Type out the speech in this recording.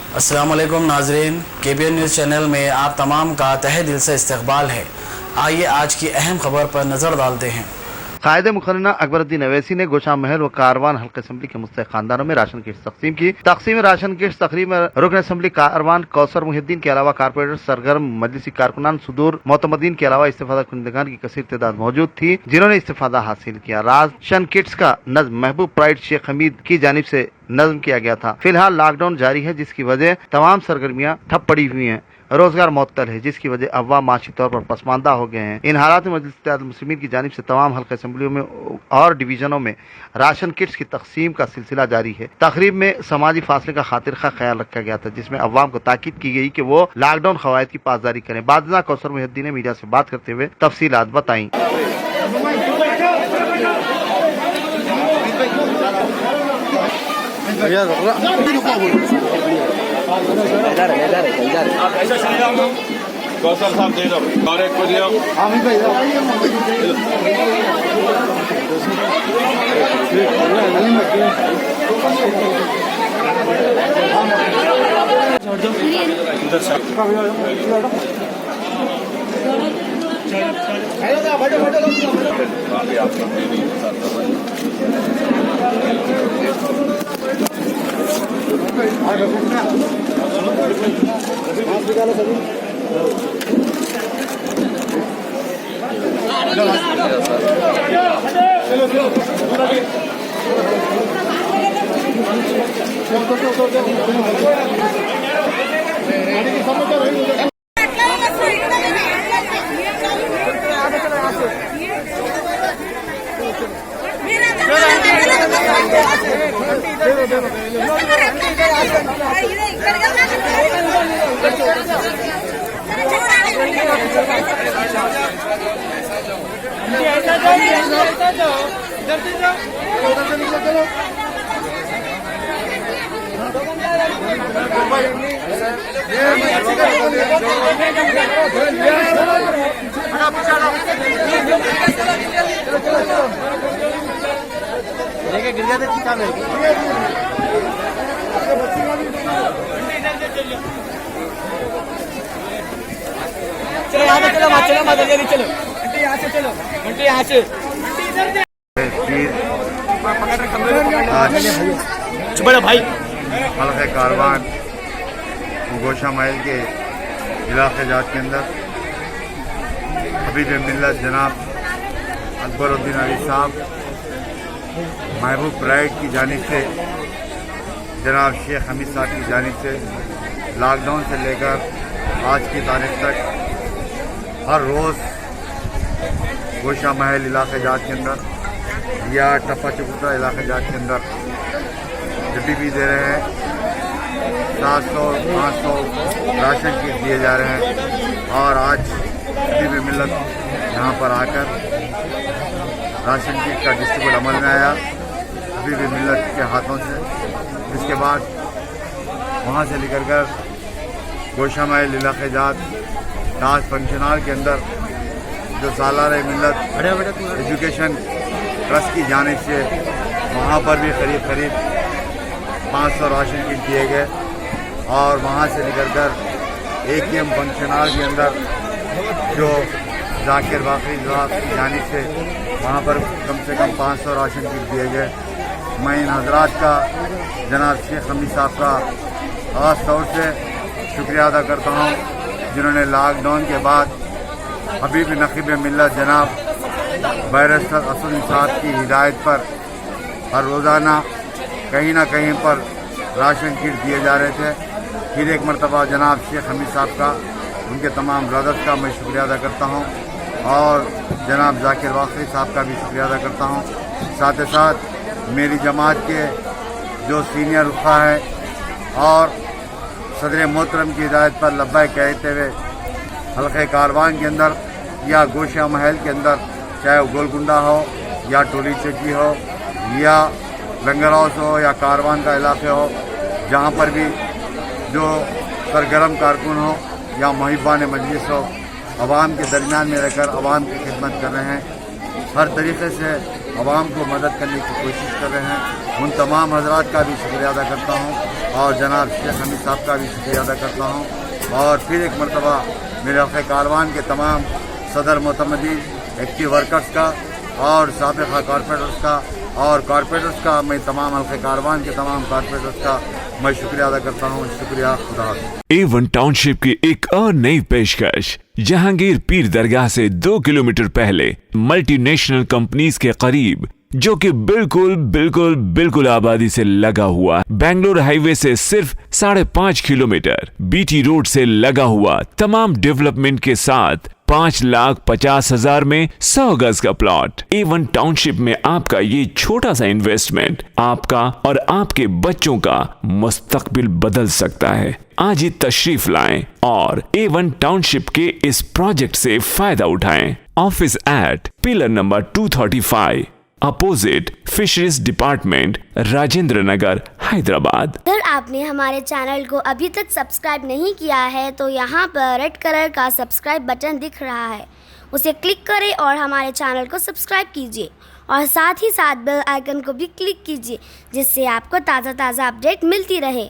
अस्सलाम वालेकुम नाजरीन, KBN न्यूज़ चैनल में आप तमाम का तहे दिल से इस्तकबाल है। आइए आज की अहम खबर पर नज़र डालते हैं। कायद मुखर्रना अकबरुद्दीन अवैसी ने गोशा महल व कारवान हल्का असम्बली के मुस्तहिक खानदानों में राशन किट्स तकसीम की। तकसीम राशन किट्स तकरीब में रुकन असम्बली कारवान कौसर मुहिद्दीन के अलावा कारपोरेटर, सरगर्म मजलिसी कारकुनान, सुदूर मोतमदीन के अलावा इस्तेफादा कुंदगान की कसीर तादाद मौजूद थी, जिन्होंने इस्तेफादा हासिल किया। राशन किट्स का नज़्म महबूब प्राइड शेख हमीद की जानिब से नज़्म किया गया था। फिलहाल लॉकडाउन जारी है, जिसकी वजह तमाम सरगर्मियाँ ठप पड़ी हुई हैं। रोजगार मुअत्तल है, जिसकी वजह अवाम माशी तौर पर पसमानदा हो गए हैं। इन हालात में मजलिस इत्तेहादुल मुस्लिमीन की जानिब से तमाम हल्का असम्बलियों में और डिवीजनों में राशन किट्स की तकसीम का सिलसिला जारी है। तकरीब में समाजी फासले का खातिर खा ख्याल रखा गया था, जिसमें अवाम को ताकीद की गई कि वो लॉकडाउन कवायद की पासदारी करें। बादशाह कौसर मुहिद्दीन ने मीडिया से बात करते हुए तफसीलात बताई। कौशल साहब दे दो और एक को दिया। चलो भाई हल्के कारवान गोशा महल के इलाके जात के अंदर हबीब मिल्लत जनाब अकबरुद्दीन अली साहब महबूब प्राइड की जानिब से जनाब शेख हमीद साहब की जानिब से लॉकडाउन से लेकर आज की तारीख तक हर रोज़ गोशा महल इलाके जात के अंदर या टप्पा चकुत्रा इलाके जात के अंदर डब्बी भी दे रहे हैं। 700-500 राशन किट दिए जा रहे हैं और आज हबीब मिल्लत यहाँ पर आकर राशन किट का डिस्ट्रीब्यूट अमल में आया हबीब मिल्लत के हाथों से। इसके बाद वहाँ से निकल कर गोशा महल इलाके जात ताज फंक्शन हॉल के अंदर जो सालाना मिल्लत एजुकेशन ट्रस्ट की जानिब से वहाँ पर भी करीब 500 राशन किट दिए गए और वहाँ से निकलकर AKM फंक्शन हॉल के अंदर जो जाकिर बाकरी की जानिब से वहाँ पर कम से कम 500 राशन किट दिए गए। मैं इन हजरात का जनाब शेख हमीद साहब का ख़ास तौर से शुक्रिया अदा करता हूँ, जिन्होंने लॉकडाउन के बाद हबीब नकीब मिल्लत जनाब बैरिस्टर असद साहब की हिदायत पर हर रोज़ाना कहीं ना कहीं पर राशन किट दिए जा रहे थे। फिर एक मरतबा जनाब शेख हमीद साहब का, उनके तमाम ब्रदर्स का मैं शुक्रिया अदा करता हूँ और जनाब जाकिर बाकरी साहब का भी शुक्रिया अदा करता हूँ। साथ ही साथ मेरी जमात के जो सीनियर रुखा है और सदर मोहतरम की हिदायत पर लब्बैक कहते हुए हल्के कारवान के अंदर या गोशा महल के अंदर, चाहे वो गोलकुंडा हो या टोली चक्की हो या लंगर हाउस हो या कारवान का इलाके हो, जहाँ पर भी जो सरगर्म कारकुन हो या मुहिब्बान मजलिस हो, अवाम के दरमियान में रहकर अवाम की खिदमत कर रहे हैं, हर तरीके से अवाम को मदद करने की कोशिश कर रहे हैं। उन तमाम हजरात का भी शुक्रिया अदा करता हूँ। और जनाब शेख हमीद साहब का भी शुक्रिया अदा करता हूँ। और फिर एक मरतबा मेरे हल्क़े कारवान के तमाम सदर मोतमदीन, एक्टिव वर्कर्स का और साबिक़ा कॉरपोरेटर्स का और कॉरपोरेटर्स का, मैं तमाम हल्क़े कारवान के तमाम कॉरपोरेटर्स का मैं शुक्रिया अदा करता हूँ। शुक्रिया, खुदा हाफ़िज़। A1 टाउनशिप की एक और नई पेशकश जहांगीर पीर दरगाह से 2 किलोमीटर पहले मल्टीनेशनल कंपनीज के करीब, जो कि बिल्कुल आबादी से लगा हुआ, बेंगलोर हाईवे से सिर्फ 5.5 किलोमीटर, बीटी रोड से लगा हुआ, तमाम डेवलपमेंट के साथ 5,50,000 में 100 गज का प्लॉट। A1 टाउनशिप में आपका ये छोटा सा इन्वेस्टमेंट आपका और आपके बच्चों का मुस्तकबिल बदल सकता है। आज ही तशरीफ लाएं और A1 टाउनशिप के इस प्रोजेक्ट से फायदा उठाएं। Office at pillar number 235 opposite fisheries department, Rajendra Nagar, Hyderabad. अगर आपने हमारे चैनल को अभी तक सब्सक्राइब नहीं किया है तो यहाँ पर रेड कलर का सब्सक्राइब बटन दिख रहा है, उसे क्लिक करें और हमारे चैनल को सब्सक्राइब कीजिए और साथ ही साथ बेल आइकन को भी क्लिक कीजिए, जिससे आपको ताज़ा अपडेट मिलती रहे।